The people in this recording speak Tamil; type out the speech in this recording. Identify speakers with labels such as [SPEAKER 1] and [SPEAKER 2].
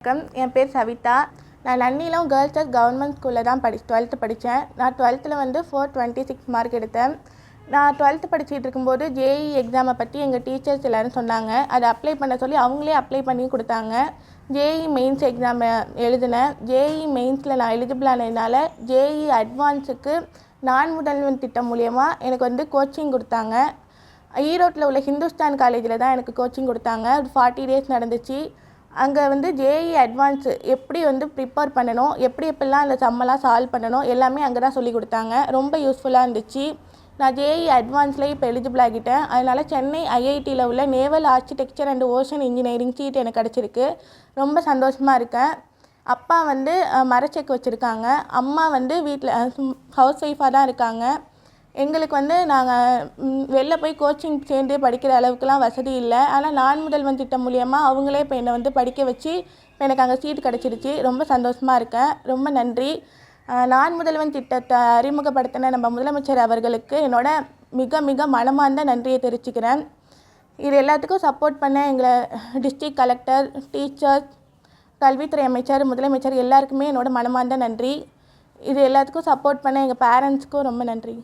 [SPEAKER 1] வணக்கம், என் பேர் சவிதா. நான் நன்னிலம் கேர்ள்ஸ் கவர்மெண்ட் ஸ்கூலில் தான் 12th படித்தேன். நான் 12th வந்து 426 மார்க் எடுத்தேன். நான் 12th படிச்சுட்டு இருக்கும்போது ஜேஇ எக்ஸாமை பற்றி எங்கள் டீச்சர்ஸ் எல்லோரும் சொன்னாங்க. அதை அப்ளை பண்ண சொல்லி அவங்களே அப்ளை பண்ணி கொடுத்தாங்க. ஜேஇ மெயின்ஸ் எக்ஸாம் எழுதினேன். ஜேஇ மெயின்ஸில் நான் எலிஜிபிள் ஆனதுனால ஜேஇ அட்வான்ஸுக்கு நான் முதல்வன் திட்டம் மூலயமா எனக்கு வந்து கோச்சிங் கொடுத்தாங்க. ஈரோட்டில் உள்ள ஹிந்துஸ்தான் காலேஜில் தான் எனக்கு கோச்சிங் கொடுத்தாங்க. 40 days நடந்துச்சு. அங்கே வந்து ஜேஇ அட்வான்ஸு எப்படி வந்து ப்ரிப்பேர் பண்ணணும், எப்படிலாம் அந்த சம்மெல்லாம் சால்வ் பண்ணணும் எல்லாமே அங்கே தான் சொல்லி கொடுத்தாங்க. ரொம்ப யூஸ்ஃபுல்லாக இருந்துச்சு. நான் ஜேஇ அட்வான்ஸில் இப்போ எலிஜிபிள் ஆகிட்டேன். அதனால் சென்னை ஐஐடியில் உள்ள naval architecture and ocean engineering seat எனக்கு கிடச்சிருக்கு. ரொம்ப சந்தோஷமாக இருக்கேன். அப்பா வந்து மரச்செக்கு வச்சுருக்காங்க. அம்மா வந்து வீட்டில் ஹவுஸ் ஒய்ஃபாக தான் இருக்காங்க. எங்களுக்கு வந்து நாங்கள் வெளில போய் கோச்சிங் சேர்ந்து படிக்கிற அளவுக்குலாம் வசதி இல்லை. ஆனால் நான் முதல்வன் திட்டம் மூலயமா அவங்களே இப்போ என்னை வந்து படிக்க வச்சு இப்போ எனக்கு அங்கே சீட் கிடச்சிருச்சு. ரொம்ப சந்தோஷமாக இருக்கேன். ரொம்ப நன்றி. நான் முதல்வன் திட்டத்தை அறிமுகப்படுத்தின நம்ம முதலமைச்சர் அவர்களுக்கு என்னோட மிக மிக மனமார்ந்த நன்றியை தெரிவிச்சுக்கிறேன். இது எல்லாத்துக்கும் சப்போர்ட் பண்ண எங்களை டிஸ்ட்ரிக்ட் கலெக்டர், டீச்சர்ஸ், கல்வித்துறை அமைச்சர், முதலமைச்சர் எல்லாருக்குமே என்னோட மனமார்ந்த நன்றி. இது எல்லாத்துக்கும் சப்போர்ட் பண்ண எங்கள் பேரண்ட்ஸ்க்கும் ரொம்ப நன்றி.